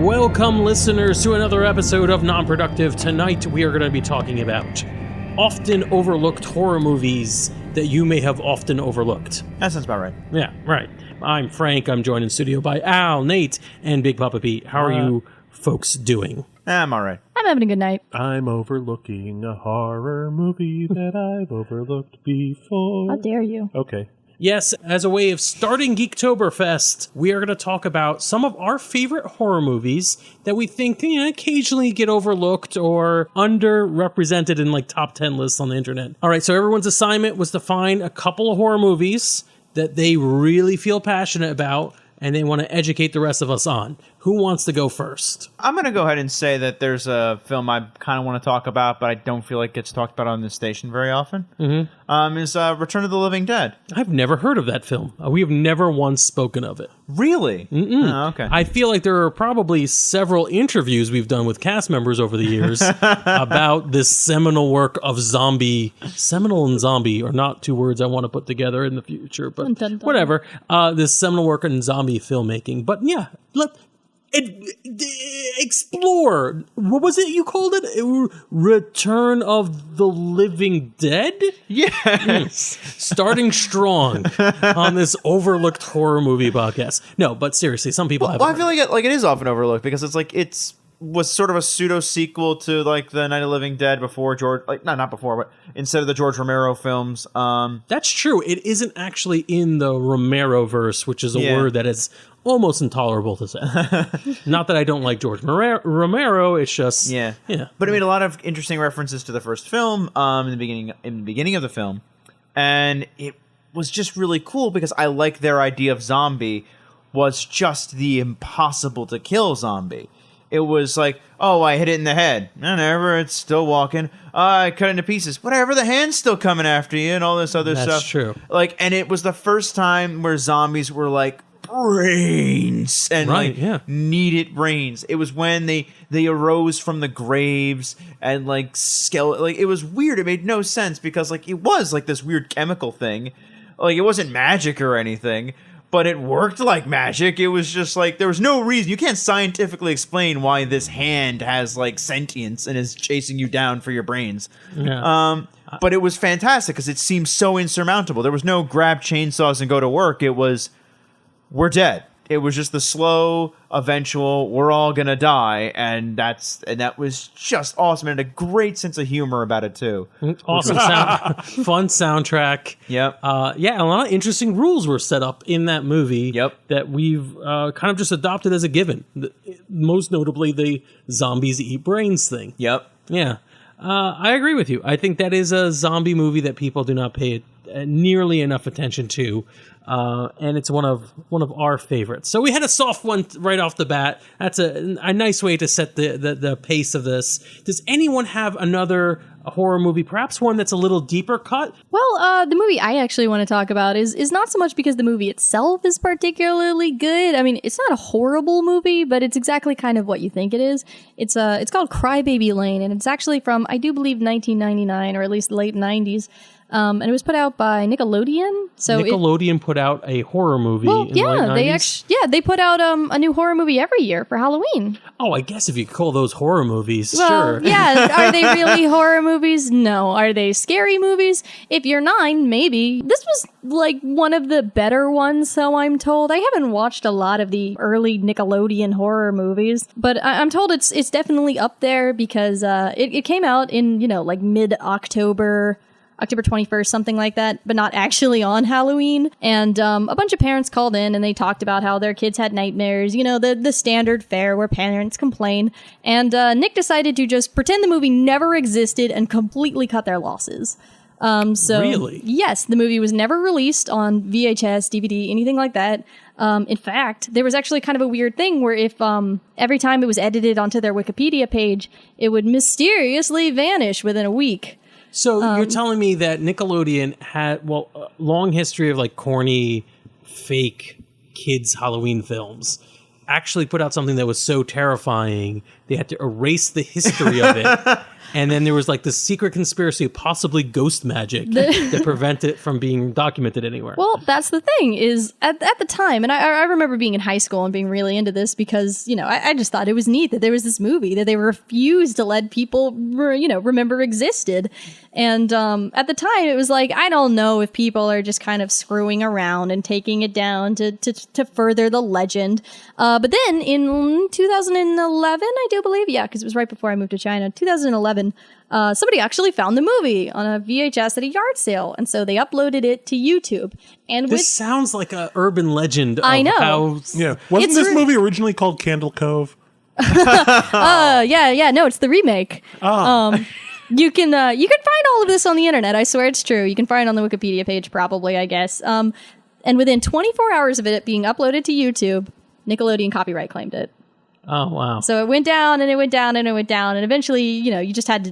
Welcome, listeners, to another episode of Non-Productive. Tonight, we are going to be talking about often overlooked horror movies that you may have often overlooked. That sounds about right. Yeah, right. I'm Frank. I'm joined in studio by Al, Nate, and Big Papa Pete. How are you folks doing? I'm all right. I'm having a good night. I'm overlooking a horror movie that I've overlooked before. How dare you? Okay. Yes, as a way of starting Geektoberfest, we are going to talk about some of our favorite horror movies that we think occasionally get overlooked or underrepresented in like top 10 lists on the internet. All right, so everyone's assignment was to find a couple of horror movies that they really feel passionate about and they want to educate the rest of us on. Who wants to go first? I'm going to go ahead and say that there's a film I kind of want to talk about, but I don't feel like gets talked about on this station very often. Is Return of the Living Dead. I've never heard of that film. We have never once spoken of it. Really? Oh, okay. I feel like there are probably several interviews we've done with cast members over the years about this seminal work of zombie. Seminal and zombie are not two words I want to put together in the future, but Dun, dun, dun. whatever. This seminal work in zombie filmmaking. But yeah, explore. What was it you called it? Return of the Living Dead? Yes. Starting strong on this overlooked horror movie podcast. No, but seriously, some people have. Well, I feel like it is often overlooked because it's like was sort of a pseudo sequel to like the Night of the Living Dead before George, like not before, but instead of the George Romero films. That's true. It isn't actually in the Romero verse, which is a word that is almost intolerable to say. Not that I don't like George Romero. It's just yeah. But it made a lot of interesting references to the first film in the beginning of the film, and it was just really cool because I like their idea of zombie was just the impossible to kill zombie. It was like, oh, I hit it in the head. Whatever, it's still walking. I cut it into pieces. Whatever, the hand's still coming after you and all this other stuff. That's true. Like, and it was the first time where zombies were like brains and needed brains. It was when they arose from the graves and like skeleton. Like it was weird. It made no sense because like it was like this weird chemical thing. Like it wasn't magic or anything. But it worked like magic. It was just like, there was no reason. You can't scientifically explain why this hand has like sentience and is chasing you down for your brains. Yeah. But it was fantastic because it seemed so insurmountable. There was no grab chainsaws and go to work. It was, we're dead. It was just the slow, eventual, we're all gonna die, and that was just awesome, and a great sense of humor about it too. Awesome fun soundtrack. Yep. Yeah, a lot of interesting rules were set up in that movie. Yep. That we've kind of just adopted as a given. Most notably, the zombies eat brains thing. Yep. Yeah. I agree with you. I think that is a zombie movie that people do not pay nearly enough attention to. And it's one of our favorites. So we had a soft one right off the bat. That's a nice way to set the pace of this. Does anyone have another horror movie, perhaps one that's a little deeper cut? Well, the movie I actually want to talk about is not so much because the movie itself is particularly good. I mean, it's not a horrible movie, but it's exactly kind of what you think it is. It's called Crybaby Lane, and it's actually from, I do believe, 1999, or at least late 90s. And it was put out by Nickelodeon. So Nickelodeon put out a horror movie in the late 90s? They put out a new horror movie every year for Halloween. Oh, I guess if you call those horror movies, well, sure. Yeah, are they really horror movies? No. Are they scary movies? If you're 9, maybe. This was like one of the better ones, so I'm told. I haven't watched a lot of the early Nickelodeon horror movies, but I'm told it's definitely up there because it came out in, like mid-October, October 21st, something like that, but not actually on Halloween. And a bunch of parents called in and they talked about how their kids had nightmares, the standard fare where parents complain. And Nick decided to just pretend the movie never existed and completely cut their losses. Really? Yes, the movie was never released on VHS, DVD, anything like that. In fact, there was actually kind of a weird thing where if every time it was edited onto their Wikipedia page, it would mysteriously vanish within a week. So you're telling me that Nickelodeon had, a long history of like corny, fake kids Halloween films. actually put out something that was so terrifying, they had to erase the history of it. And then there was like this secret conspiracy of possibly ghost magic that prevent it from being documented anywhere. Well, that's the thing is at the time, and I remember being in high school and being really into this because, I just thought it was neat that there was this movie that they refused to let people, remember existed. And at the time, it was like, I don't know if people are just kind of screwing around and taking it down to further the legend. But then in 2011, I do believe, because it was right before I moved to China, 2011, somebody actually found the movie on a VHS at a yard sale, and so they uploaded it to YouTube. And this sounds like an urban legend. I know. Wasn't this movie originally called Candle Cove? No, it's the remake. You can find all of this on the internet. I swear it's true. You can find it on the Wikipedia page, probably, I guess. And within 24 hours of it being uploaded to YouTube, Nickelodeon copyright claimed it. Oh, wow. So it went down and it went down and it went down. And eventually, you just had to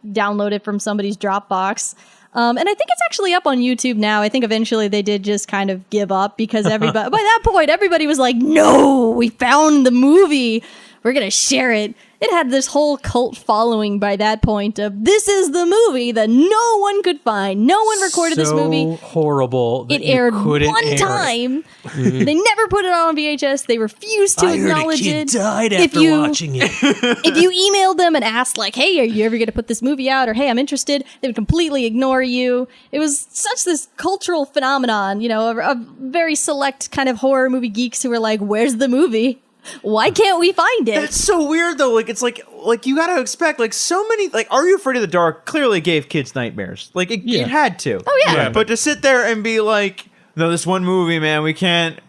download it from somebody's Dropbox. And I think it's actually up on YouTube now. I think eventually they did just kind of give up because everybody, by that point, everybody was like, no, we found the movie. We're going to share it. It had this whole cult following by that point of this is the movie that no one could find. No one recorded this movie. Horrible. It aired one time. They never put it on VHS. They refused to acknowledge it. Died after watching it. If you emailed them and asked like, hey, are you ever going to put this movie out? Or hey, I'm interested, they would completely ignore you. It was such this cultural phenomenon, a very select kind of horror movie geeks who were like, where's the movie? Why can't we find it? That's so weird though. It's like you gotta expect so many Are You Afraid of the Dark clearly gave kids nightmares. It had to. Oh yeah. But to sit there and be like, no, this one movie, man, we can't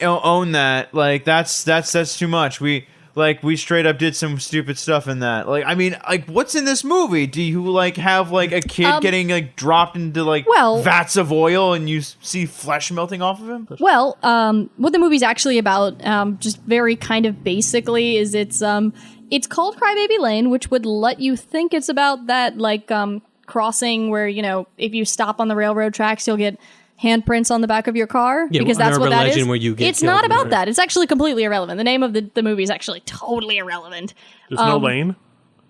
own that. That's too much. We straight up did some stupid stuff in that. What's in this movie? Do you have a kid getting dropped into vats of oil and you see flesh melting off of him? Well, what the movie's actually about, just very kind of basically, is it's called Crybaby Lane, which would let you think it's about that crossing where if you stop on the railroad tracks, you'll get handprints on the back of your car, because that's what that is. It's not about that. It's actually completely irrelevant. The name of the movie is actually totally irrelevant. There's no lane?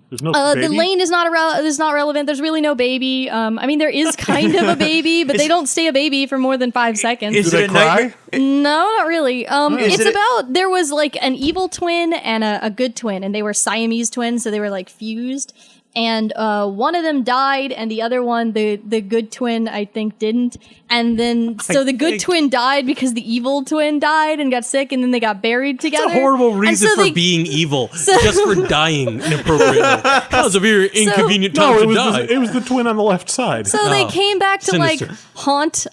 There's no baby? The lane is not relevant. There's really no baby. There is kind of a baby, but they don't stay a baby for more than 5 seconds. Is Do they cry? No, not really. There was an evil twin and a good twin, and they were Siamese twins, so they were fused. And one of them died, and the other one, the good twin, I think, didn't. And then, so the good twin died because the evil twin died and got sick, and then they got buried together. It's a horrible reason for being evil, just for dying inappropriately. That was a very inconvenient time to die. It was the twin on the left side. So they came back to sinister. haunt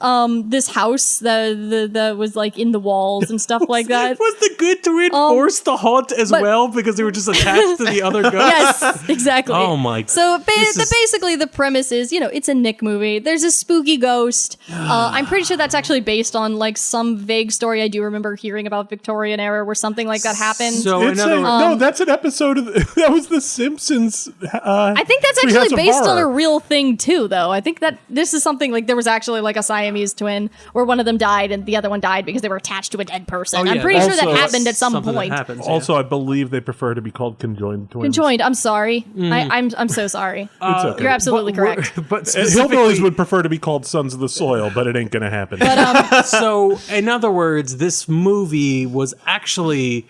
this house that was in the walls and stuff like that. Was the good twin forced to haunt as well because they were just attached to the other ghost? Yes, exactly. Oh my God. So basically the premise is, it's a Nick movie. There's a spooky ghost. I'm pretty sure that's actually based on some vague story I do remember hearing about Victorian era where something like that happened. So no, that's an episode of that was The Simpsons. I think that's actually based on a real thing too, though. I think that this is something there was actually a Siamese twin where one of them died and the other one died because they were attached to a dead person. I'm pretty sure that happened at some point. Also, I believe they prefer to be called conjoined twins. Conjoined. I'm sorry. I'm so sorry. It's okay. You're absolutely correct. But hillbillies would prefer to be called Sons of the Soil, but it ain't going to happen. But, so, in other words, this movie was actually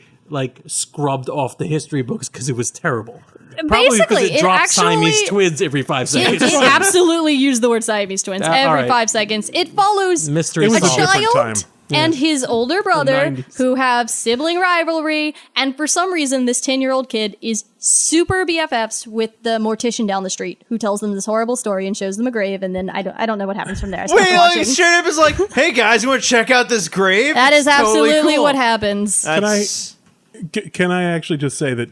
scrubbed off the history books because it was terrible. Probably because it dropped Siamese twins every 5 seconds. It absolutely used the word Siamese twins every 5 seconds. It follows a child and his older brother who have sibling rivalry, and for some reason this 10-year-old kid is super BFFs with the mortician down the street who tells them this horrible story and shows them a grave, and then I don't know what happens from there. Wait, straight up is hey guys, you want to check out this grave? That is absolutely totally cool. what happens. Can I actually just say that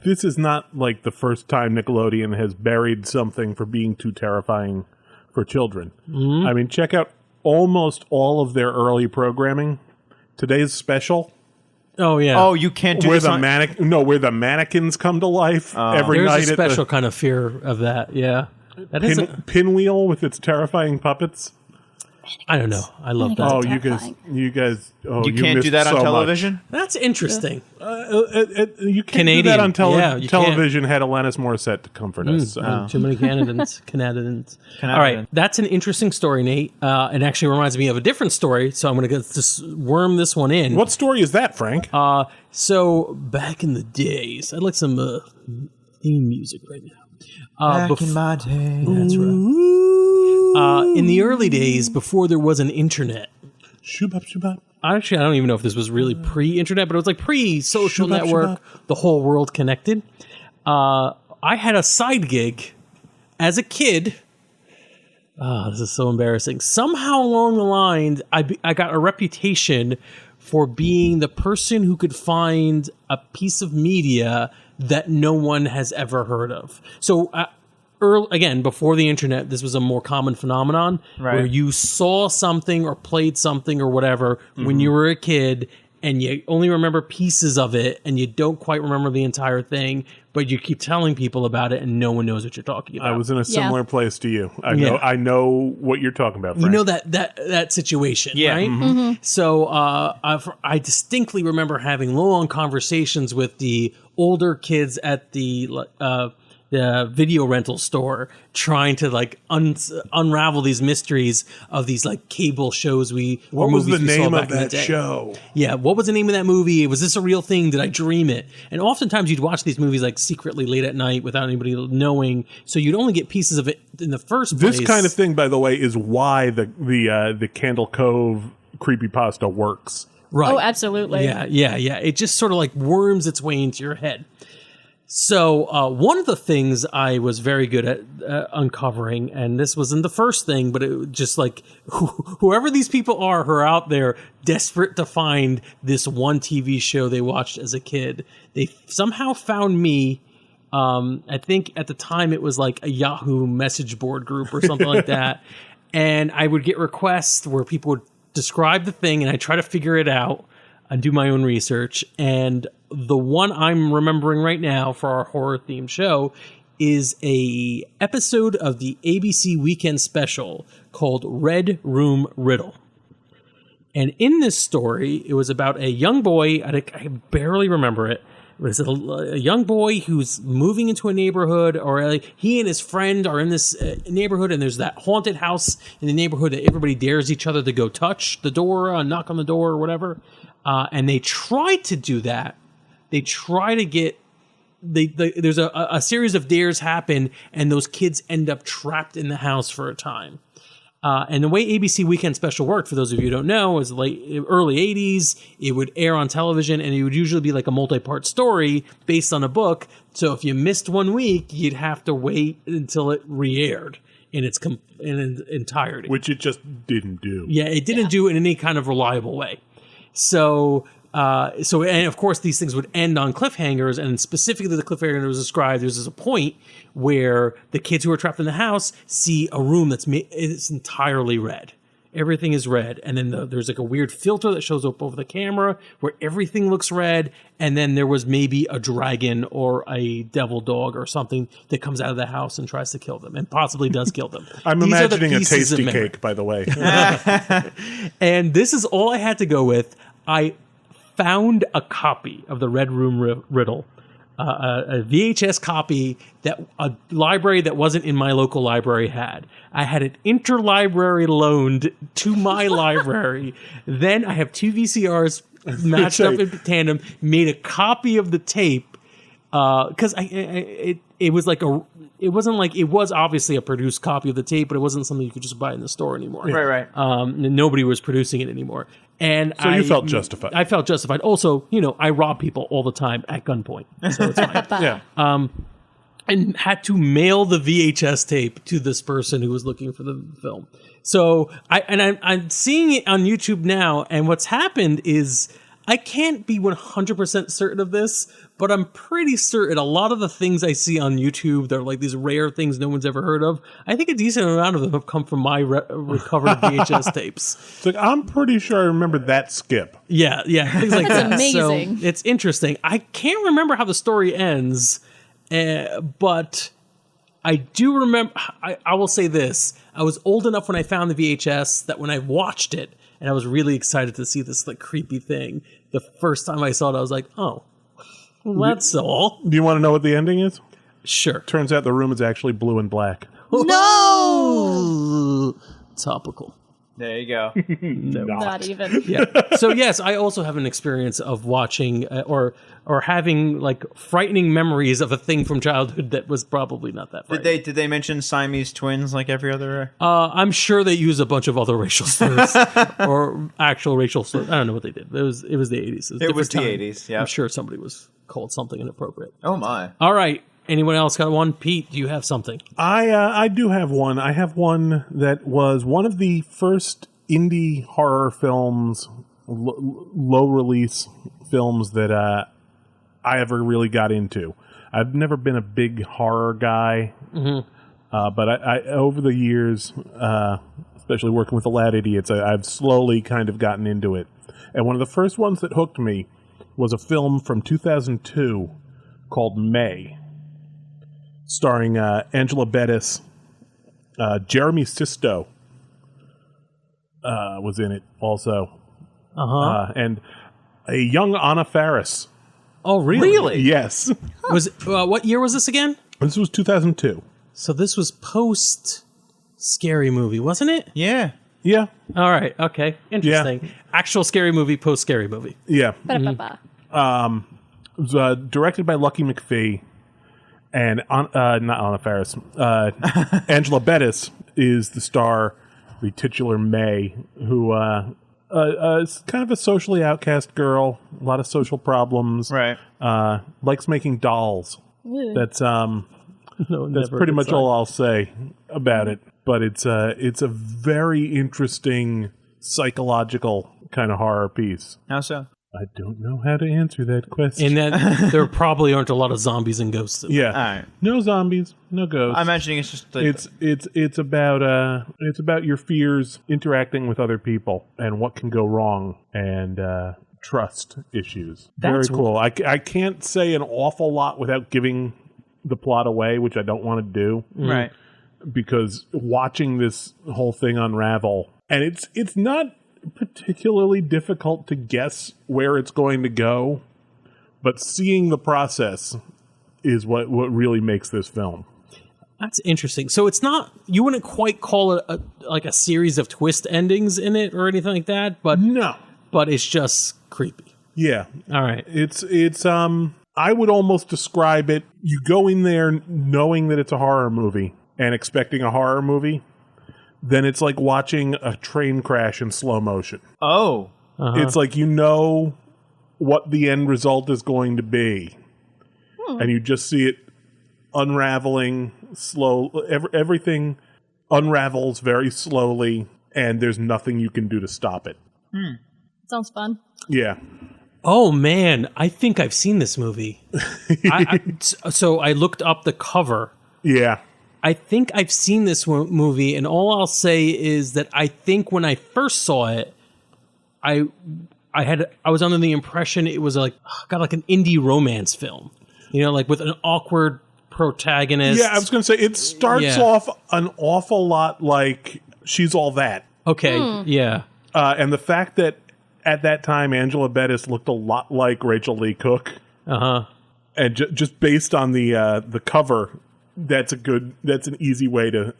this is not the first time Nickelodeon has buried something for being too terrifying for children. Mm-hmm. Check out almost all of their early programming. Today's special. Oh yeah. Oh, you can't do where where the mannequins come to life every night. There's a special kind of fear of that. Yeah. Pinwheel with its terrifying puppets. I don't know. I love that. Oh, terrifying. you guys. Oh, You can't do missed that on so television? That's interesting. You can't Canadian. do that on Yeah, you television. Had Alanis Morissette to comfort us. Too many candidates. All right, that's an interesting story, Nate. It actually reminds me of a different story, so I'm going to just worm this one in. What story is that, Frank? So back in the days, I'd like some theme music right now. Back in my day. That's right. In the early days, before there was an internet, Shoobop, shoobop. actually, I don't even know if this was really pre-internet, but it was like pre-social Shoobop, network, the whole world connected. I had a side gig as a kid. This is so embarrassing. Somehow along the line, I got a reputation for being the person who could find a piece of media that no one has ever heard of. So, again, before the internet, this was a more common phenomenon where you saw something or played something or whatever when you were a kid, and you only remember pieces of it, and you don't quite remember the entire thing, but you keep telling people about it, and no one knows what you're talking about. I was in a similar place to you. Yeah. I know what you're talking about, Frank. You know that situation, right? Mm-hmm. So I distinctly remember having long conversations with the older kids at the video rental store, trying to like unravel these mysteries of these like cable shows What was the name of that show? Yeah, what was the name of that movie? Was this a real thing? Did I dream it? And oftentimes you'd watch these movies like secretly late at night without anybody knowing, so you'd only get pieces of it in the first place. This kind of thing, by the way, is why the Candle Cove creepypasta works. Right. Oh, absolutely. Yeah. It just sort of like worms its way into your head. So one of the things I was very good at uncovering, and this wasn't the first thing, but it was just like whoever these people are who are out there desperate to find this one TV show they watched as a kid, they somehow found me. I think at the time it was like a Yahoo message board group or something like that. And I would get requests where people would describe the thing, and I try to figure it out and do my own research. And the one I'm remembering right now for our horror themed show is a episode of the ABC Weekend Special called Red Room Riddle. And in this story, it was about a young boy. I barely remember it. It was a young boy who's moving into a neighborhood, or he and his friend are in this neighborhood, and there's that haunted house in the neighborhood that everybody dares each other to go touch the door, knock on the door, or whatever. And they try to do that. They try to get... there's a series of dares happen, and those kids end up trapped in the house for a time. And the way ABC Weekend Special worked, for those of you who don't know, was like early 80s. It would air on television, and it would usually be like a multi-part story based on a book. So if you missed 1 week, you'd have to wait until it re-aired in its entirety. Which it just didn't do. Yeah, it didn't do it in any kind of reliable way. So and of course these things would end on cliffhangers, and specifically the cliffhanger that was described, there's a point where the kids who are trapped in the house see a room it's entirely red. Everything is red, and then there's like a weird filter that shows up over the camera where everything looks red, and then there was maybe a dragon or a devil dog or something that comes out of the house and tries to kill them, and possibly does kill them. I'm imagining a tasty cake, by the way. And this is all I had to go with. I found a copy of the Red Room Riddle, a VHS copy that a library that wasn't in my local library had. I had it interlibrary loaned to my library. Then I have two VCRs matched up in tandem, made a copy of the tape, because it was like it wasn't like, it was obviously a produced copy of the tape, but it wasn't something you could just buy in the store anymore. Right. Nobody was producing it anymore. And so you felt justified. I felt justified. Also, I rob people all the time at gunpoint, so it's fine. Yeah. And had to mail the VHS tape to this person who was looking for the film. So I'm seeing it on YouTube now, and what's happened is I can't be 100% certain of this, but I'm pretty certain a lot of the things I see on YouTube, they're like these rare things no one's ever heard of. I think a decent amount of them have come from my recovered VHS tapes. It's like, I'm pretty sure I remember that skip. Yeah, things like that. Amazing. So it's interesting. I can't remember how the story ends, but I do remember, I will say this. I was old enough when I found the VHS that when I watched it, and I was really excited to see this like creepy thing, the first time I saw it, I was like, oh, well, that's all. Do you want to know what the ending is? Sure. Turns out the room is actually blue and black. No! Topical. There you go. No. Not even. Yeah. So yes, I also have an experience of watching or having like frightening memories of a thing from childhood that was probably not that frightening. Did they mention Siamese twins like every other? I'm sure they use a bunch of other racial slurs or actual racial slurs. I don't know what they did. It was the 80s. It was the 80s. Yeah. I'm sure somebody was called something inappropriate. Oh my. All right. Anyone else got one? Pete, do you have something? I do have one. I have one that was one of the first indie horror films, low release films that I ever really got into. I've never been a big horror guy, but I over the years, especially working with the Lad Idiots, I've slowly kind of gotten into it. And one of the first ones that hooked me was a film from 2002 called May, starring Angela Bettis. Jeremy Sisto was in it also. And a young Anna Faris. Oh, really? Yes. Was what year was this again? This was 2002. So this was post Scary Movie, wasn't it? Yeah. Yeah. All right. Okay. Interesting. Yeah. Actual Scary Movie, post Scary Movie. Yeah. Ba-da-ba-ba. It was directed by Lucky McPhee. And not Anna Faris. Angela Bettis is the star, the titular May, who is kind of a socially outcast girl, a lot of social problems. Right. Likes making dolls. Ew. That's That's pretty much all I'll say about it. But it's a very interesting psychological kind of horror piece. How so? I don't know how to answer that question. And that there probably aren't a lot of zombies and ghosts in it. Yeah. All right. No zombies, no ghosts. I'm imagining it's just like, It's about your fears interacting with other people and what can go wrong and trust issues. That's Very cool. I can't say an awful lot without giving the plot away, which I don't want to do. right. Because watching this whole thing unravel, and it's not particularly difficult to guess where it's going to go, but seeing the process is what really makes this film. That's interesting. So it's not, you wouldn't quite call it a series of twist endings in it or anything like that, but No. but it's just creepy. Yeah. All right. It's I would almost describe it, you go in there knowing that it's a horror movie and expecting a horror movie, then it's like watching a train crash in slow motion. Oh. It's like you know what the end result is going to be. And you just see it unraveling slow. Everything unravels very slowly, and there's nothing you can do to stop it. Sounds fun. Yeah. Oh man, I think I've seen this movie. So I looked up the cover. Yeah. I think I've seen this movie, and all I'll say is that I think when I first saw it, I was under the impression it was like an indie romance film, like with an awkward protagonist. Yeah, I was going to say it starts off an awful lot like She's All That. Okay, yeah. And the fact that at that time Angela Bettis looked a lot like Rachel Lee Cook. And just based on the cover, that's an easy way to.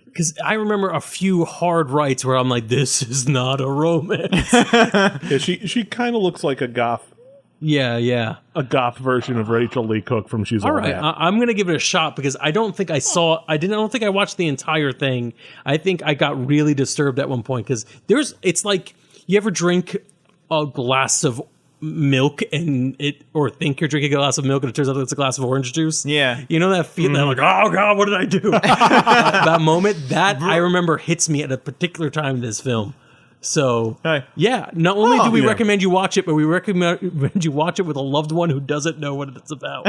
Because I remember a few hard rights where I'm like, this is not a romance. Yeah, she kind of looks like a goth. Yeah. A goth version of Rachel Lee Cook from She's All right. That. I'm gonna give it a shot because I don't think I don't think I watched the entire thing. I think I got really disturbed at one point because it's like you ever drink a glass of milk or think you're drinking a glass of milk and it turns out it's a glass of orange juice. Yeah. You know that feeling like, oh God, what did I do? That moment, that I remember hits me at a particular time in this film. So, yeah, not only do we recommend you watch it, but we recommend you watch it with a loved one who doesn't know what it's about.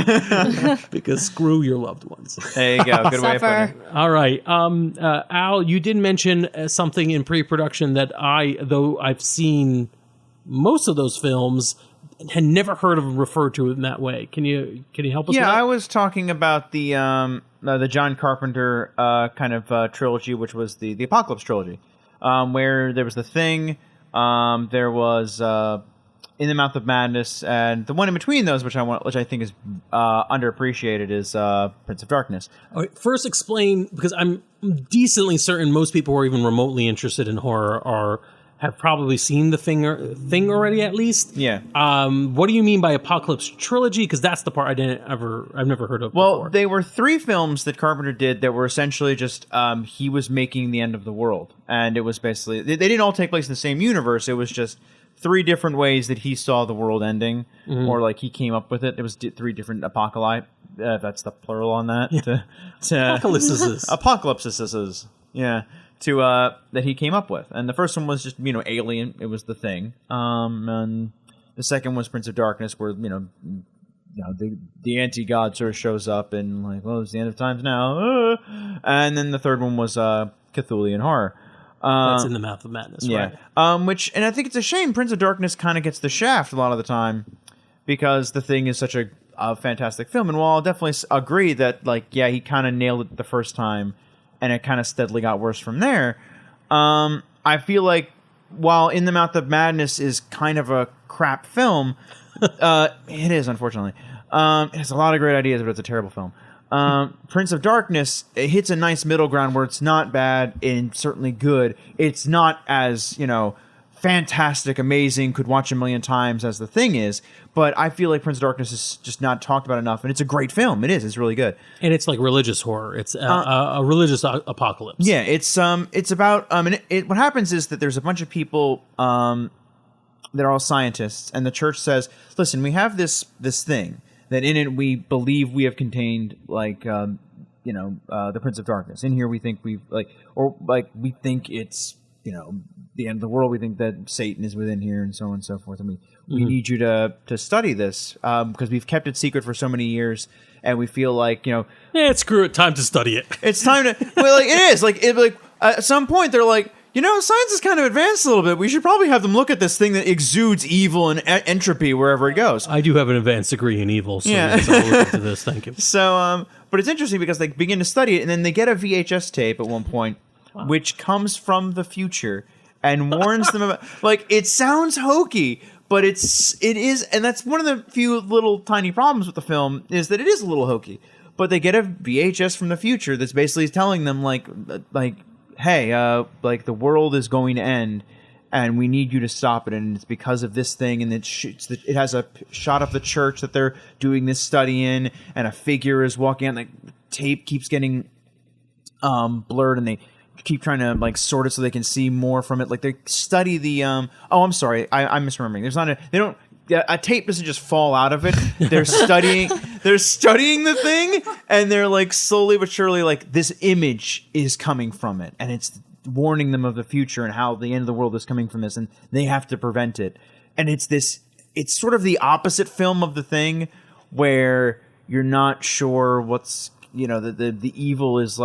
Because screw your loved ones. There you go. Good way of putting it. All right. Al, you did mention something in pre-production that though I've seen most of those films, had never heard of them referred to in that way. Can you help us with that? I was talking about the the John Carpenter kind of trilogy, which was the Apocalypse trilogy, where there was The Thing, there was In the Mouth of Madness, and the one in between those, which I think is underappreciated, is Prince of Darkness. All right, first explain, because I'm decently certain most people who are even remotely interested in horror have probably seen the thing already, at least. Yeah. What do you mean by Apocalypse trilogy? Because that's the part I've never heard of before. They were 3 films that Carpenter did that were essentially just he was making the end of the world, and it was basically they didn't all take place in the same universe. It was just 3 different ways that he saw the world ending, or like he came up with it. It was 3 different apocalypse. That's the plural on that. Yeah. Apocalypses. Yeah. That he came up with. And the first one was just, Alien. It was The Thing. And the second was Prince of Darkness, where, the anti-god sort of shows up and like, well, it's the end of times now. And then the third one was Cthulhian horror. That's In the Mouth of Madness, right? And I think it's a shame Prince of Darkness kind of gets the shaft a lot of the time, because The Thing is such a fantastic film. And while I'll definitely agree that, he kind of nailed it the first time, and it kind of steadily got worse from there. I feel like while In the Mouth of Madness is kind of a crap film, it is, unfortunately. It has a lot of great ideas, but it's a terrible film. Prince of Darkness, it hits a nice middle ground where it's not bad and certainly good. It's not as, fantastic, amazing, could watch a million times as The Thing is, but I feel like Prince of Darkness is just not talked about enough, and it's a great film. It is. It's really good. And it's like religious horror. It's a religious apocalypse. Yeah, it's about what happens is that there's a bunch of people that are all scientists, and the church says, listen, we have this thing that in it we believe we have contained the Prince of Darkness. In here we think we think it's the end of the world. We think that Satan is within here, and so on and so forth. And we need you to study this because we've kept it secret for so many years, and we feel like screw it, time to study it. It's time to. Well, it is at some point they're like, science is kind of advanced a little bit. We should probably have them look at this thing that exudes evil and entropy wherever it goes. I do have an advanced degree in evil, so I'll look into this. Thank you. So, but it's interesting because they begin to study it, and then they get a VHS tape at one point, which comes from the future and warns them about. It sounds hokey, but it is, and that's one of the few little tiny problems with the film is that it is a little hokey. But they get a VHS from the future that's basically telling them hey, the world is going to end, and we need you to stop it, and it's because of this thing, and it has a shot of the church that they're doing this study in, and a figure is walking out, and the tape keeps getting blurred, and they keep trying to sort it so they can see more from it. They study the I'm sorry, I'm misremembering. A tape doesn't just fall out of it. They're studying the thing, and they're slowly but surely this image is coming from it, and it's warning them of the future and how the end of the world is coming from this, and they have to prevent it. And it's sort of the opposite film of The Thing, where you're not sure what's the evil is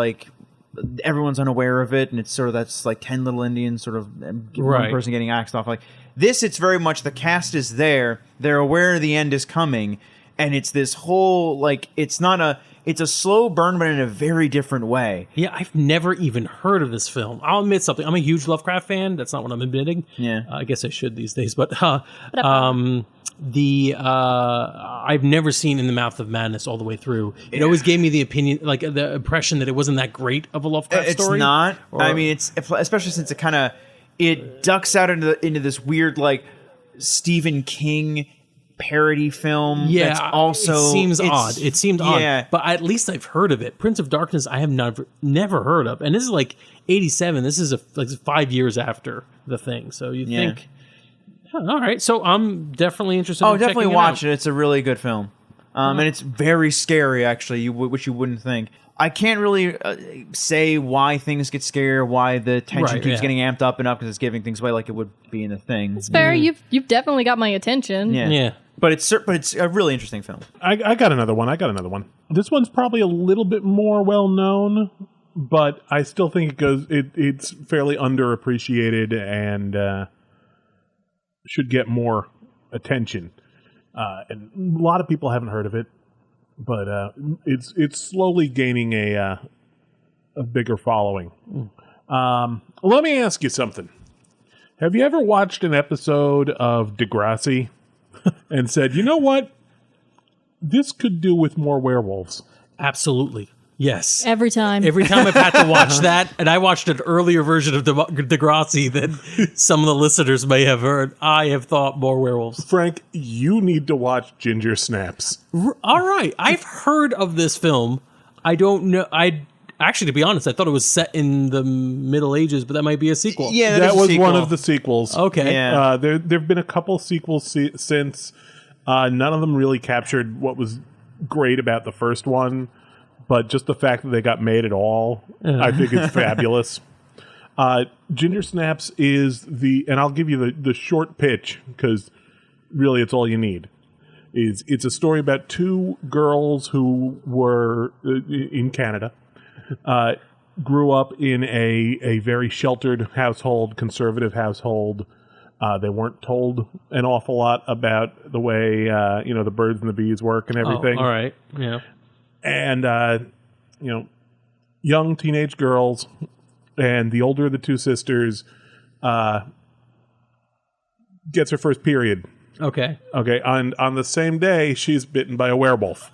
everyone's unaware of it, and it's sort of that's 10 little Indians sort of one person getting axed off. This, it's very much the cast is there. They're aware the end is coming, and it's this whole it's a slow burn, but in a very different way. Yeah, I've never even heard of this film. I'll admit something. I'm a huge Lovecraft fan. That's not what I'm admitting. Yeah, I guess I should these days. But I've never seen In the Mouth of Madness all the way through. It always gave me the opinion, the impression that it wasn't that great of a Lovecraft story. It's not. I mean, it's especially since it ducks out into this weird Stephen King parody film. Yeah, that's also it seems odd. It seemed odd, but at least I've heard of it. Prince of Darkness, I have never heard of, and this is 87. This is 5 years after The Thing. So you think, all right. So I'm definitely interested. Oh, definitely watch it. It's a really good film, and it's very scary actually, which you wouldn't think. I can't really say why things get scarier, why the tension keeps getting amped up and up because it's giving things away like it would be in The Thing. It's fair. You've definitely got my attention. Yeah. But it's a really interesting film. I got another one. This one's probably a little bit more well known, but I still think it's fairly underappreciated and should get more attention. And a lot of people haven't heard of it. but it's slowly gaining a bigger following. Let me ask you something. Have you ever watched an episode of Degrassi and said, you know what? This could do with more werewolves? Absolutely. Yes. Every time. Every time I've had to watch that, and I watched an earlier version of Degrassi than some of the listeners may have heard, I have thought more werewolves. Frank, you need to watch Ginger Snaps. All right. I've heard of this film. I don't know. Actually, to be honest, I thought it was set in the Middle Ages, but that might be a sequel. Yeah, that was one of the sequels. Okay. Yeah. There've been a couple sequels since. None of them really captured what was great about the first one, but just the fact that they got made at all, I think it's fabulous. Ginger Snaps is and I'll give you the short pitch because really it's all you need. It's a story about two girls who were in Canada, grew up in a very sheltered household, conservative household. They weren't told an awful lot about the way the birds and the bees work and everything. Oh, all right. Yeah. And young teenage girls, and the older of the two sisters gets her first period. Okay. Okay. On the same day, she's bitten by a werewolf.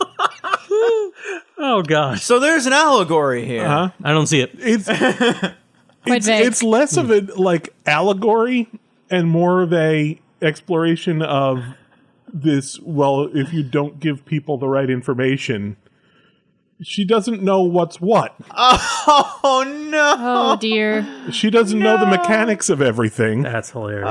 Oh gosh. So there's an allegory here. Uh-huh. I don't see it. It's less of a like allegory and more of a exploration of this. Well, if you don't give people the right information, she doesn't know what's what. Oh no! Oh dear. She doesn't know the mechanics of everything. That's hilarious.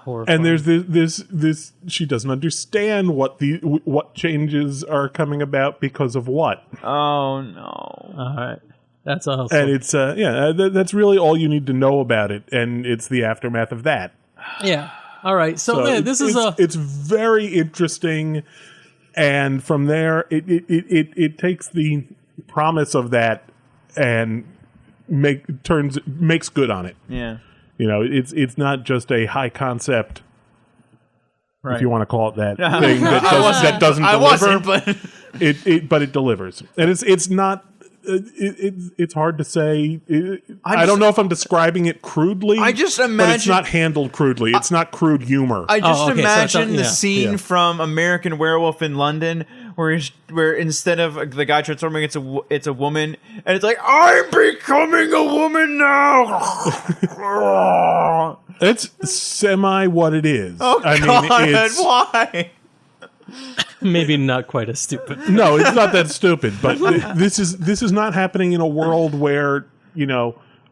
And there's this she doesn't understand what changes are coming about because of what. Oh no! All right. That's awesome. And it's that's really all you need to know about it, and it's the aftermath of that. Yeah. All right. So yeah, it's very interesting, and from there it takes the promise of that and makes good on it. Yeah. It's not just a high concept, Right. if you want to call it that, thing that doesn't deliver. I wasn't, but but it delivers, and it's not. It's hard to say. I don't know if I'm describing it crudely. I just but imagine it's not handled crudely. It's not crude humor. I just okay, so imagine the yeah. scene from American Werewolf in London where instead of the guy transforming, it's a woman, and it's like, I'm becoming a woman now. It's semi what it is. Oh God! Why? maybe not quite as stupid. No, it's not that stupid. But this is not happening in a world where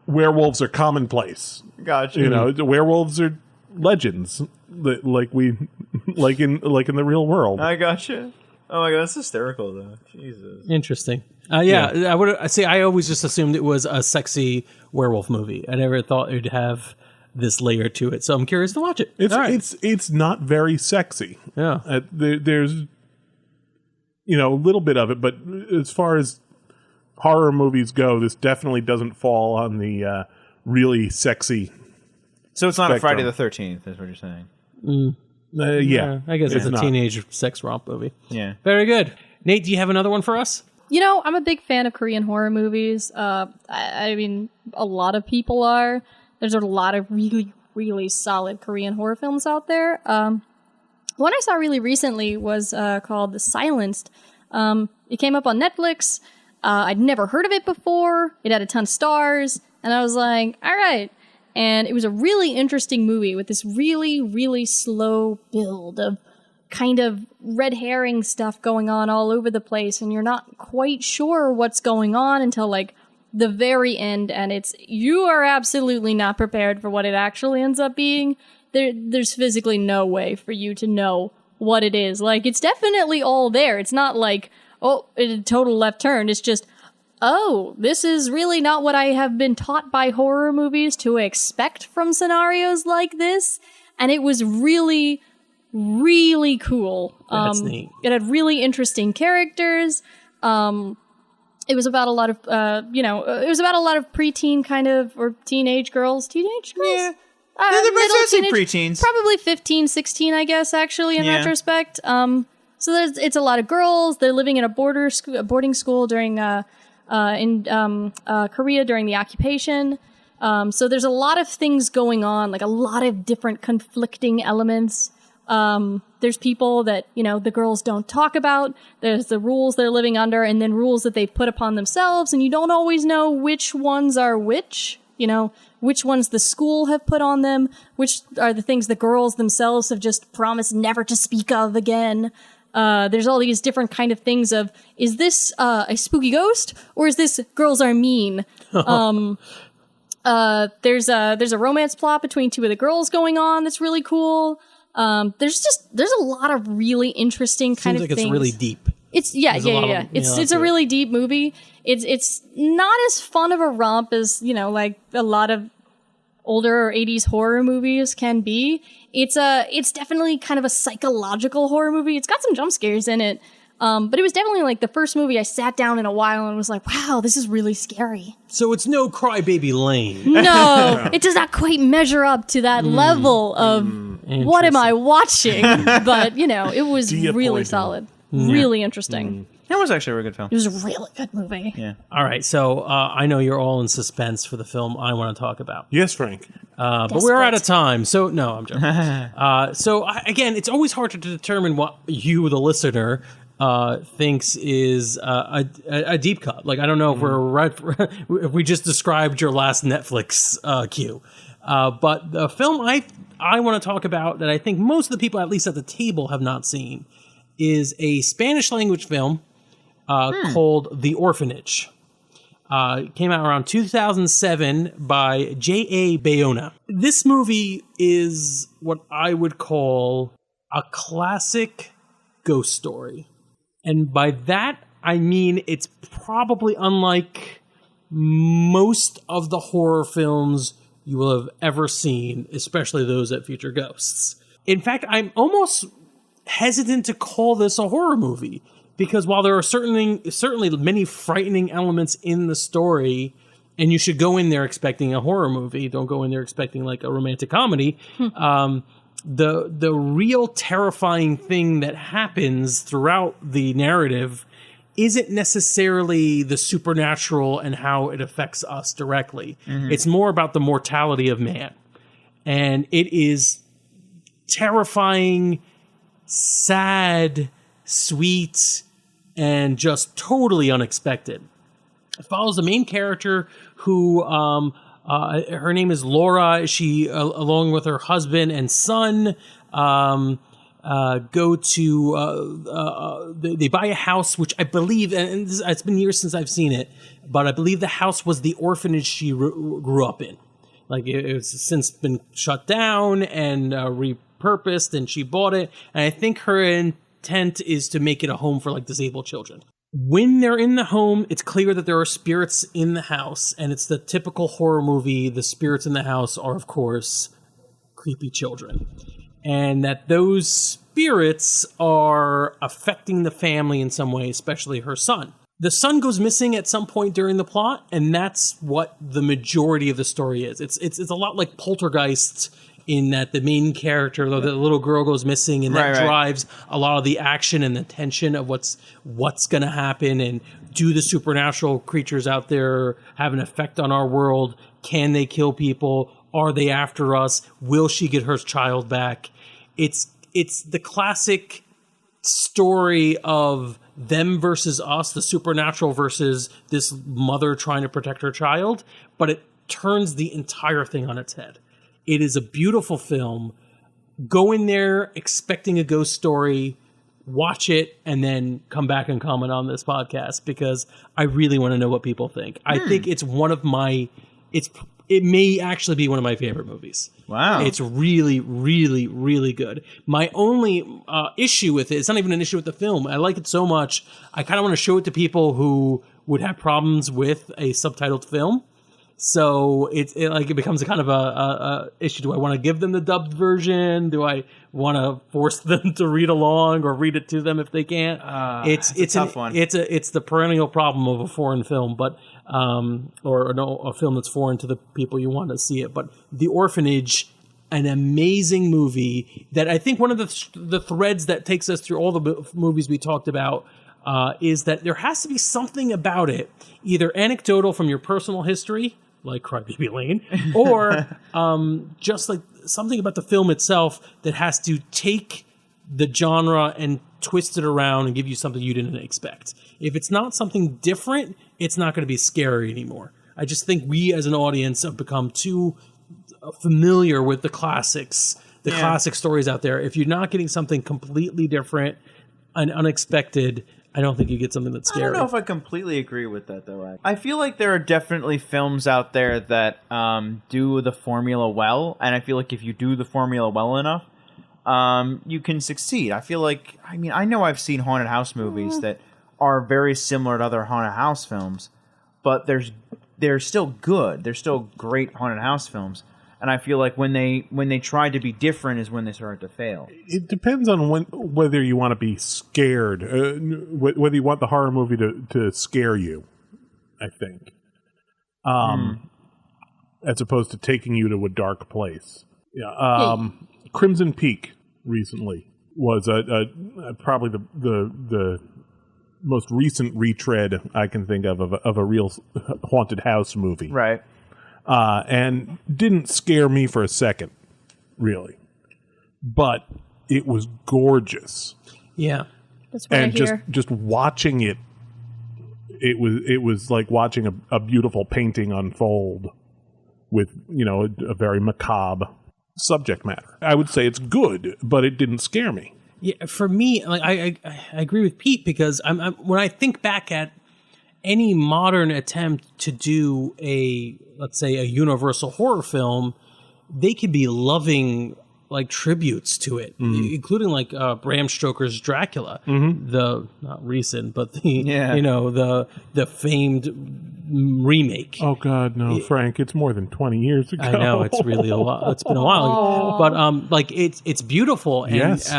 werewolves are commonplace. Gotcha. Werewolves are legends, like in the real world. I gotcha. Oh my God, that's hysterical though. Jesus. Interesting. I would say I always just assumed it was a sexy werewolf movie. I never thought it'd have this layer to it. So I'm curious to watch it. It's not very sexy. Yeah. There's a little bit of it, but as far as horror movies go, this definitely doesn't fall on the really sexy. So it's not spectrum. a Friday the 13th, is what you're saying. Yeah. I guess it's a not. teenage sex romp movie. Yeah. Very good. Nate, do you have another one for us? I'm a big fan of Korean horror movies. I mean, a lot of people are. There's a lot of really, really solid Korean horror films out there. One I saw really recently was called The Silenced. It came up on Netflix. I'd never heard of it before. It had a ton of stars. And I was like, all right. And it was a really interesting movie with this really, really slow build of kind of red herring stuff going on all over the place. And you're not quite sure what's going on until like the very end. And you are absolutely not prepared for what it actually ends up being. There's physically no way for you to know what it is. Like, it's definitely all there. It's not like, oh, it's a total left turn. It's just, oh, this is really not what I have been taught by horror movies to expect from scenarios like this. And it was really, really cool. That's neat. It had really interesting characters. It was about a lot of, it was about a lot of preteen kind of, or teenage girls. Teenage girls? Yeah. Middle They're teenage, preteens. probably 15, 16, I guess, actually, in retrospect. So it's a lot of girls. They're living in a boarding school during in Korea during the occupation. So there's a lot of things going on, like a lot of different conflicting elements. There's people that, the girls don't talk about. There's the rules they're living under, and then rules that they've put upon themselves, and you don't always know which ones are which, which ones the school have put on them, which are the things the girls themselves have just promised never to speak of again. There's all these different kind of things of, is this a spooky ghost, or is this girls are mean? There's a romance plot between two of the girls going on that's really cool. There's a lot of really interesting kind of things. Seems like it's really deep. It's It's a really deep movie. It's not as fun of a romp as, like a lot of older 80s horror movies can be. It's definitely kind of a psychological horror movie. It's got some jump scares in it. But it was definitely like the first movie I sat down in a while and was like, wow, this is really scary. So it's no Crybaby Lane. No, it does not quite measure up to that level of what am I watching? But, it was really solid. Really interesting. That was actually a really good film. It was a really good movie. Yeah. All right, so I know you're all in suspense for the film I want to talk about. Yes, Frank. But we're out of time, so no, I'm joking. Again, it's always hard to determine what you, the listener, thinks is a deep cut. Like, I don't know if we're right if we just described your last Netflix queue. But the film I want to talk about that I think most of the people, at least at the table, have not seen is a Spanish language film called The Orphanage. It came out around 2007 by J.A. Bayona. This movie is what I would call a classic ghost story. And by that, I mean it's probably unlike most of the horror films you will have ever seen, especially those that feature ghosts. In fact, I'm almost hesitant to call this a horror movie, because while there are certainly many frightening elements in the story, and you should go in there expecting a horror movie, don't go in there expecting like a romantic comedy, the real terrifying thing that happens throughout the narrative isn't necessarily the supernatural and how it affects us directly. It's more about the mortality of man. And it is terrifying, sad, sweet, and just totally unexpected. It follows the main character who, her name is Laura. She, along with her husband and son, go to, they buy a house, which I believe, and it's been years since I've seen it, but I believe the house was the orphanage she grew up in. Like, it's since been shut down and repurposed, and she bought it. And I think her intent is to make it a home for like disabled children. When they're in the home, it's clear that there are spirits in the house, and it's the typical horror movie. The spirits in the house are, of course, creepy children. And that those spirits are affecting the family in some way, especially her son. The son goes missing at some point during the plot, and that's what the majority of the story is. It's a lot like Poltergeist, in that the main character, the little girl, goes missing, and that drives a lot of the action and the tension of what's going to happen, and do the supernatural creatures out there have an effect on our world? Can they kill people? Are they after us? Will she get her child back? It's the classic story of them versus us, the supernatural versus this mother trying to protect her child, but it turns the entire thing on its head. It is a beautiful film. Go in there expecting a ghost story, watch it, and then come back and comment on this podcast, because I really want to know what people think. I think it's one of my... It may actually be one of my favorite movies. Wow. It's really, really, really good. My only issue with it, it's not even an issue with the film. I like it so much, I kind of want to show it to people who would have problems with a subtitled film. So it becomes a kind of a issue. Do I want to give them the dubbed version? Do I want to force them to read along or read it to them if they can't? It's a tough one. It's the perennial problem of a foreign film, but a film that's foreign to the people you want to see it. But The Orphanage, an amazing movie that I think one of the threads that takes us through all the movies we talked about is that there has to be something about it, either anecdotal from your personal history, like Crybaby Lane, or just like something about the film itself that has to take the genre and twist it around and give you something you didn't expect. If it's not something different, it's not going to be scary anymore. I just think we as an audience have become too familiar with the classics, classic stories out there. If you're not getting something completely different and unexpected, I don't think you get something that's scary. I don't know if I completely agree with that, though. I feel like there are definitely films out there that do the formula well, and I feel like if you do the formula well enough, you can succeed. I feel like, I know I've seen haunted house movies that are very similar to other haunted house films, but they're still good. They're still great haunted house films. And I feel like when they try to be different is when they start to fail. It depends on whether you want to be scared, whether you want the horror movie to scare you, I think, as opposed to taking you to a dark place. Yeah. Crimson Peak recently was probably the most recent retread I can think of a real haunted house movie. Right. And didn't scare me for a second, really. But it was gorgeous. Yeah. That's what I hear. Just watching it, it was like watching a beautiful painting unfold with, a very macabre subject matter. I would say it's good, but it didn't scare me. Yeah, for me, like I agree with Pete, because when I think back at any modern attempt to do let's say a universal horror film, they could be loving like tributes to it, including like Bram Stoker's Dracula, the not recent, but the famed remake. Oh God, no, Frank! It's more than 20 years ago. I know, it's really a lot. It's been a while, but like it's beautiful, and yes.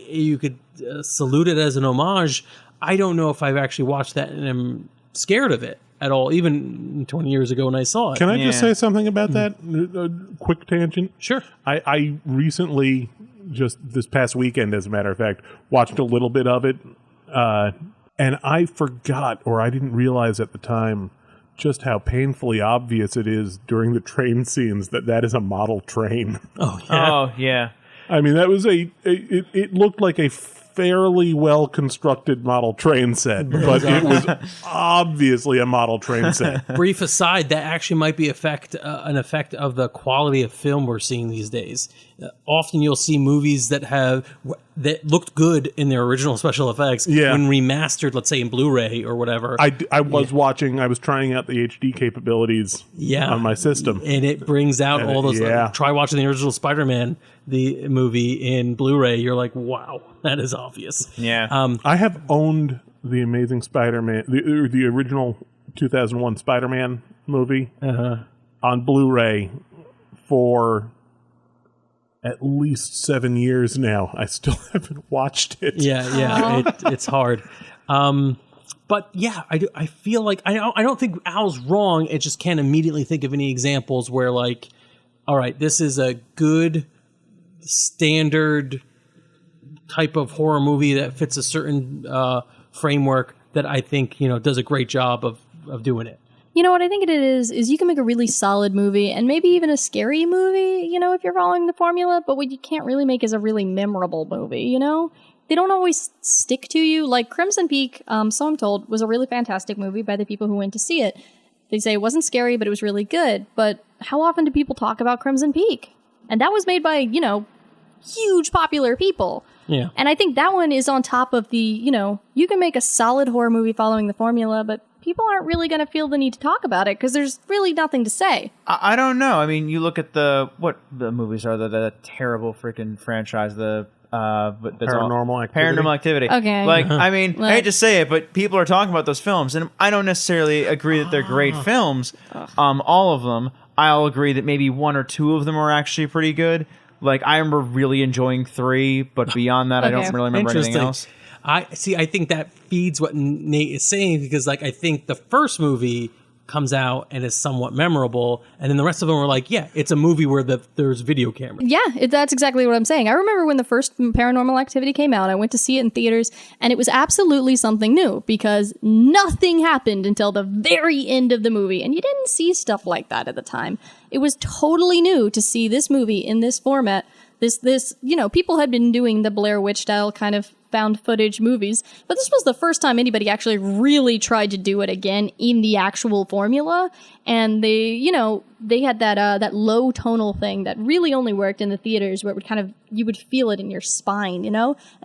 You could salute it as an homage. I don't know if I've actually watched that and am scared of it at all, even 20 years ago when I saw it. Can I just say something about that? A quick tangent? Sure. I recently, just this past weekend, as a matter of fact, watched a little bit of it, and I forgot, or I didn't realize at the time, just how painfully obvious it is during the train scenes that is a model train. Oh, yeah. Oh, yeah. I mean, that was it looked like a fairly well-constructed model train set, but it was obviously a model train set. Brief aside, that actually might be an effect of the quality of film we're seeing these days. Often you'll see movies that looked good in their original special effects when remastered, let's say in Blu-ray or whatever. I was trying out the HD capabilities on my system. And it brings out all those. Try watching the original Spider-Man, the movie in Blu-ray. You're like, wow, that is obvious. Yeah. I have owned the Amazing Spider-Man, the original 2001 Spider-Man movie on Blu-ray for at least 7 years now. I still haven't watched it. It's hard. But yeah, I feel like I don't think Al's wrong. I just can't immediately think of any examples where like, all right, this is a good standard type of horror movie that fits a certain framework that I think does a great job of doing it. You know what I think it is you can make a really solid movie and maybe even a scary movie, if you're following the formula, but what you can't really make is a really memorable movie, They don't always stick to you. Like Crimson Peak, so I'm told, was a really fantastic movie by the people who went to see it. They say it wasn't scary, but it was really good. But how often do people talk about Crimson Peak? And that was made by, huge popular people. Yeah. And I think that one is on top of the, you can make a solid horror movie following the formula, but people aren't really going to feel the need to talk about it because there's really nothing to say. I don't know. I mean, you look at what the movies are, the terrible freaking franchise, Paranormal Activity. Paranormal Activity. Okay. I hate to say it, but people are talking about those films, and I don't necessarily agree that they're great films. All of them. I'll agree that maybe one or two of them are actually pretty good. Like, I remember really enjoying 3, but beyond that, I don't really remember anything else. I think that feeds what Nate is saying, because like I think the first movie comes out and is somewhat memorable, and then the rest of them were like, yeah, it's a movie where there's video camera. Yeah, that's exactly what I'm saying. I remember when the first Paranormal Activity came out, I went to see it in theaters, and it was absolutely something new because nothing happened until the very end of the movie, and you didn't see stuff like that at the time. It was totally new to see this movie in this format. This, people had been doing the Blair Witch style kind of found footage movies, but this was the first time anybody actually really tried to do it again in the actual formula. And they had that low tonal thing that really only worked in the theaters, where it would you would feel it in your spine, and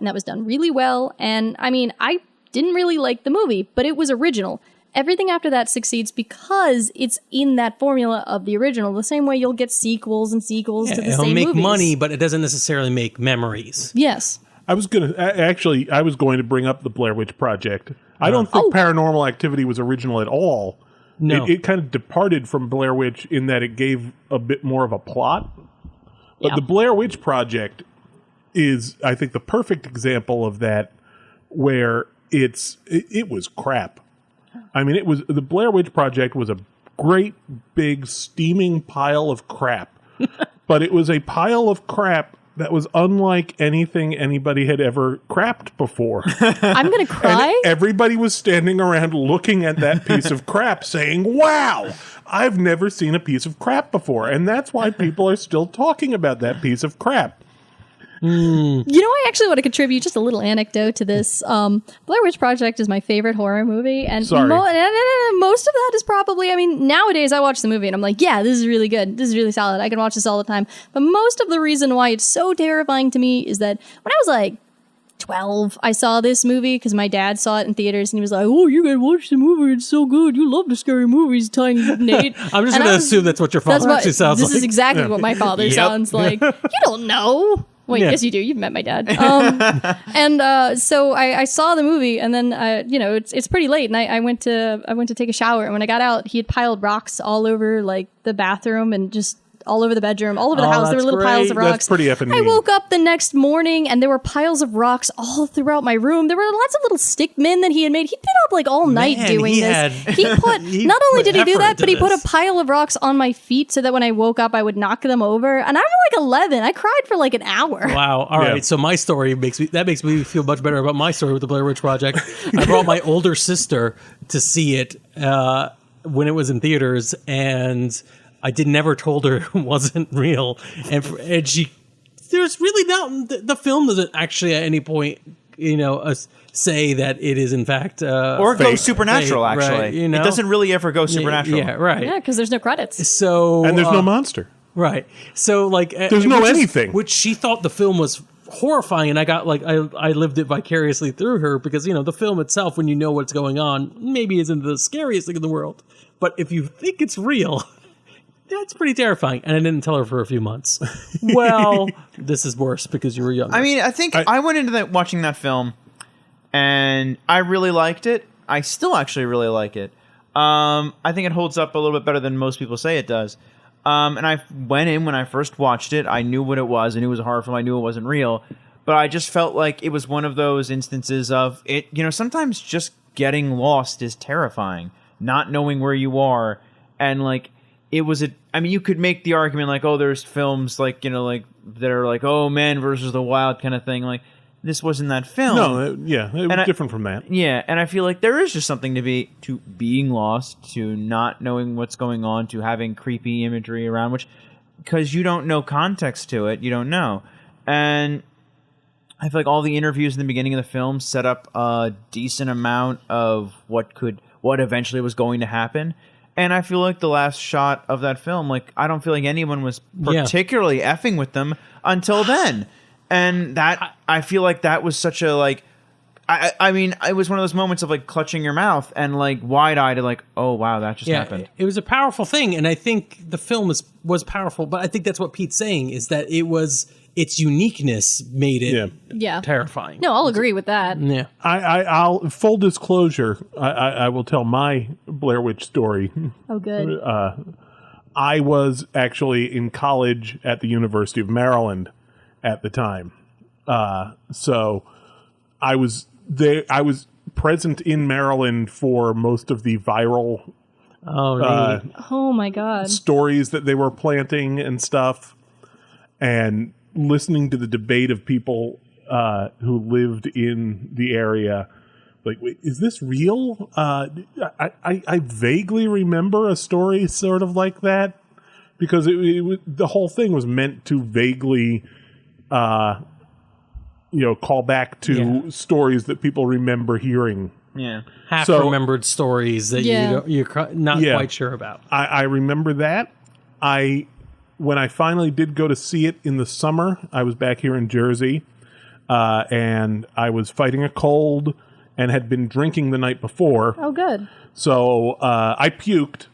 that was done really well. And I mean, I didn't really like the movie, but it was original. Everything after that succeeds because it's in that formula of the original. The same way you'll get sequels to the same movies. It'll make money, but it doesn't necessarily make memories. Yes. I was going to bring up the Blair Witch Project. I don't think Paranormal Activity was original at all. No. It kind of departed from Blair Witch in that it gave a bit more of a plot. But the Blair Witch Project is, I think, the perfect example of that, where it was crap. I mean, the Blair Witch Project was a great, big, steaming pile of crap. But it was a pile of crap that was unlike anything anybody had ever crapped before. I'm going to cry. And everybody was standing around looking at that piece of crap saying, wow, I've never seen a piece of crap before. And that's why people are still talking about that piece of crap. I actually want to contribute just a little anecdote to this. Blair Witch Project is my favorite horror movie. And Sorry. Most of that is probably, nowadays I watch the movie and I'm like, yeah, this is really good. This is really solid. I can watch this all the time. But most of the reason why it's so terrifying to me is that when I was like 12, I saw this movie because my dad saw it in theaters and he was like, oh, you gotta watch the movie, it's so good, you love the scary movies, Tiny Nate. I'm just gonna assume that's what your father actually sounds like. This is exactly what my father sounds like. You don't know. Wait, yes you do, you've met my dad. So I saw the movie, and then it's pretty late, and I went to take a shower, and when I got out, he had piled rocks all over like the bathroom and just all over the bedroom, all over the house. There were little piles of rocks. That's pretty effing mean. I woke up the next morning and there were piles of rocks all throughout my room. There were lots of little stick men that he had made. He'd been up like all night doing this. Not only did he do that, but he put a pile of rocks on my feet so that when I woke up, I would knock them over. And I was like 11. I cried for like an hour. Wow. All right. So my story makes me feel much better about my story with the Blair Witch Project. I brought my older sister to see it when it was in theaters, and I never told her it wasn't real, and there's really not, the film doesn't actually at any point, say that it is in fact or go supernatural. Fake, actually, right, it doesn't really ever go supernatural. Yeah, right. Yeah, because there's no credits. And there's no monster. Right. So there's no anything. Which she thought the film was horrifying, and I got I lived it vicariously through her because the film itself, when you know what's going on, maybe isn't the scariest thing in the world, but if you think it's real, that's pretty terrifying. And I didn't tell her for a few months. Well, this is worse because you were young. I mean, I think I went into watching that film, and I really liked it. I still actually really like it. I think it holds up a little bit better than most people say it does. And I went in when I first watched it. I knew what it was. I knew it was a horror film. I knew it wasn't real. But I just felt like it was one of those instances of it. Sometimes just getting lost is terrifying. Not knowing where you are, and it was you could make the argument there's films that are oh, Man versus the Wild kind of thing. This wasn't that film. No, it was different from that. Yeah, and I feel like there is just something to being lost, to not knowing what's going on, to having creepy imagery around, which, because you don't know context to it, you don't know. And I feel like all the interviews in the beginning of the film set up a decent amount of what eventually was going to happen. And I feel like the last shot of that film, I don't feel like anyone was particularly effing with them until then. And that, I feel like that was such a, I mean, it was one of those moments of, clutching your mouth and, wide-eyed and, oh, wow, that just happened. It was a powerful thing, and I think the film was powerful, but I think that's what Pete's saying, is that its uniqueness made it terrifying. No, I'll agree with that. Yeah. I'll full disclosure, I will tell my Blair Witch story. Oh, good. I was actually in college at the University of Maryland at the time. So I was there. I was present in Maryland for most of the viral Oh my God. stories that they were planting and stuff, and listening to the debate of people who lived in the area. Like, wait, is this real? I vaguely remember a story sort of like that, because the whole thing was meant to vaguely, call back to stories that people remember hearing. Yeah. Half-remembered stories that you're not quite sure about. I remember that. When I finally did go to see it in the summer, I was back here in Jersey, and I was fighting a cold and had been drinking the night before. Oh, good. So I puked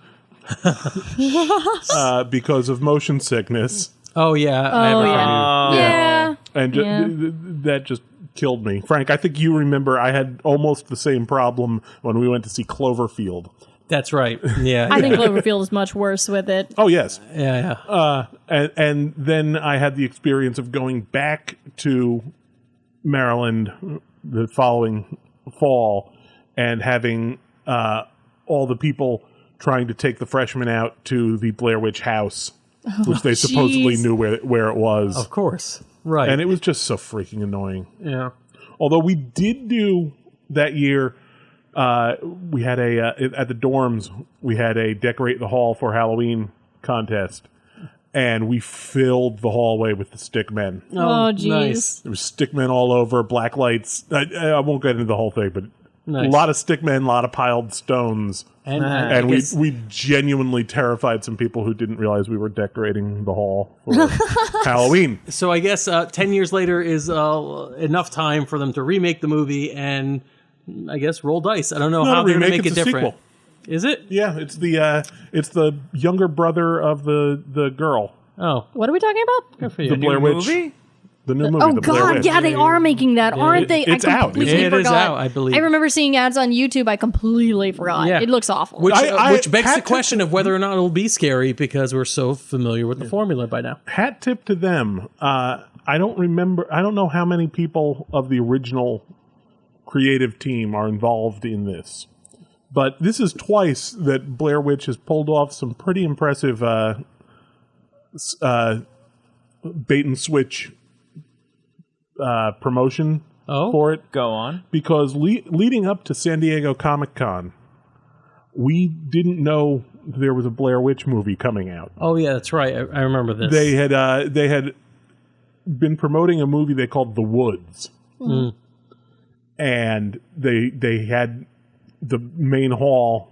because of motion sickness. Oh, yeah. Yeah. And that just killed me. Frank, I think you remember I had almost the same problem when we went to see Cloverfield. That's right. Yeah. I think Cloverfield is much worse with it. Oh, yes. Yeah. And then I had the experience of going back to Maryland the following fall and having all the people trying to take the freshmen out to the Blair Witch house, which they supposedly knew where it was. Of course. Right. And it was just so freaking annoying. Yeah. Although we did do that year, we had at the dorms, we had a Decorate the Hall for Halloween contest. And we filled the hallway with the stick men. Oh, jeez. Nice. There was stick men all over, black lights. I won't get into the whole thing, but nice. A lot of stick men, a lot of piled stones. And we genuinely terrified some people who didn't realize we were decorating the hall for Halloween. So I guess 10 years later is enough time for them to remake the movie and I guess roll dice. I don't know how they're going to make it different. Sequel. Is it? Yeah, it's the younger brother of the girl. Oh. What are we talking about? Good for you. The Blair Witch. Movie? The new movie. Oh, the Blair God. Witch. Yeah, they are making that, aren't they? It's I out. completely It is forgot. out, I believe. I remember seeing ads on YouTube. I completely forgot. Yeah. It looks awful. Which begs hat the question of whether or not it'll be scary because we're so familiar with the formula by now. Hat tip to them. I don't remember. I don't know how many people of the original creative team are involved in this. But this is twice that Blair Witch has pulled off some pretty impressive bait and switch promotion for it. Go on. Because leading up to San Diego Comic-Con, we didn't know there was a Blair Witch movie coming out. Oh, yeah, that's right. I remember this. They had been promoting a movie they called The Woods. Mm. And they had the main hall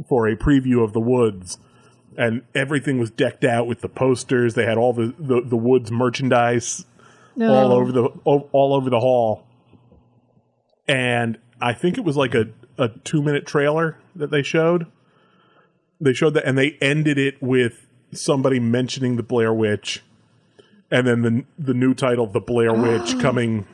for a preview of The Woods, and everything was decked out with the posters. They had all the Woods merchandise all over the hall. And I think it was like a 2-minute trailer that they showed. They showed that, and they ended it with somebody mentioning the Blair Witch, and then the new title, The Blair Witch, coming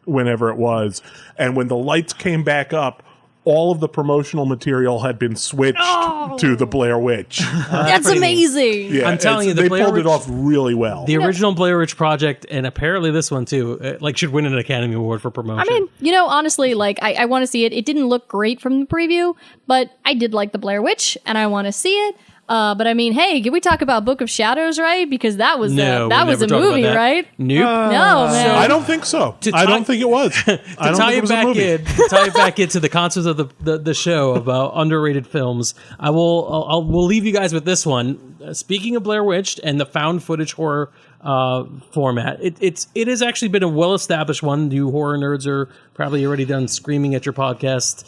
whenever it was. And when the lights came back up, all of the promotional material had been switched to the Blair Witch. That's amazing. Yeah, I'm telling you, they pulled it off really well. The original Blair Witch Project, and apparently this one too, should win an Academy Award for promotion. I mean, honestly, I want to see it. It didn't look great from the preview, but I did like the Blair Witch, and I want to see it. But I mean, hey, can we talk about Book of Shadows, right? Because that was a movie, right? Nope. No, man. I don't think so. I don't think it was. To tie it back into the concepts of the show about underrated films, we'll leave you guys with this one. Speaking of Blair Witch and the found footage horror format, it has actually been a well-established one. You horror nerds are probably already done screaming at your podcast.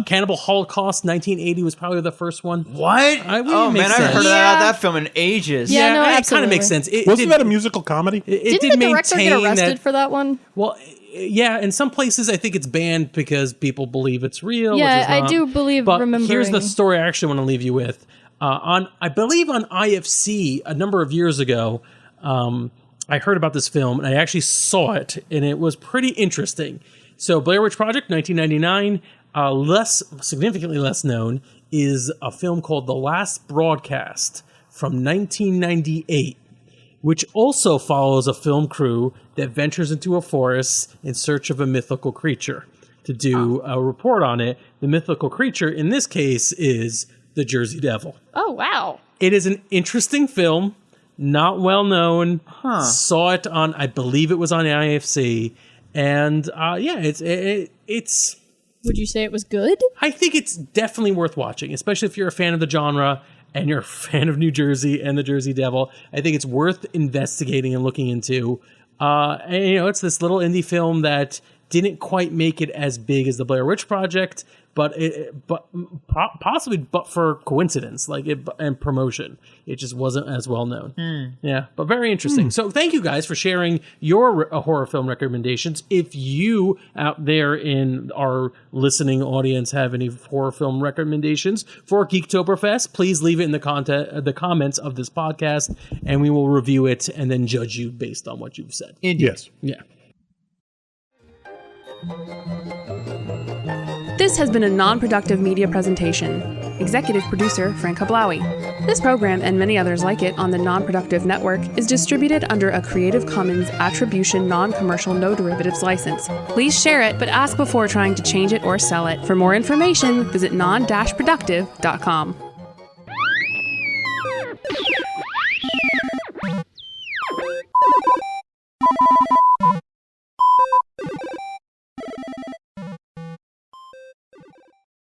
Cannibal Holocaust 1980 was probably the first one. What? I haven't heard about that film in ages. Yeah, no, it kind of makes sense. Wasn't that a musical comedy? Didn't the director get arrested for that one? Well, yeah, in some places I think it's banned because people believe it's real. Yeah, which is not. I do believe. But remembering. here's the story I actually want to leave you with. I believe on IFC a number of years ago, I heard about this film and I actually saw it, and it was pretty interesting. So Blair Witch Project, 1999, significantly less known, is a film called The Last Broadcast from 1998, which also follows a film crew that ventures into a forest in search of a mythical creature to do a report on it. The mythical creature in this case is The Jersey Devil. Oh, wow. It is an interesting film, not well known. Saw it on, I believe it was on IFC. And it's... Would you say it was good? I think it's definitely worth watching, especially if you're a fan of the genre and you're a fan of New Jersey and the Jersey Devil. I think it's worth investigating and looking into. And, it's this little indie film that didn't quite make it as big as the Blair Witch Project, but possibly for coincidence, and promotion, it just wasn't as well known. Yeah, but very interesting. So thank you guys for sharing your horror film recommendations. If you out there in our listening audience have any horror film recommendations for Geektoberfest, please leave it in the comments of this podcast, and we will review it and then judge you based on what you've said. Indeed. Yes. Yeah. This has been a non-productive media presentation. Executive producer, Frank Hablawi. This program and many others like it on the Non-Productive Network is distributed under a Creative Commons Attribution Non-Commercial No Derivatives license. Please share it, but ask before trying to change it or sell it. For more information, visit non-productive.com.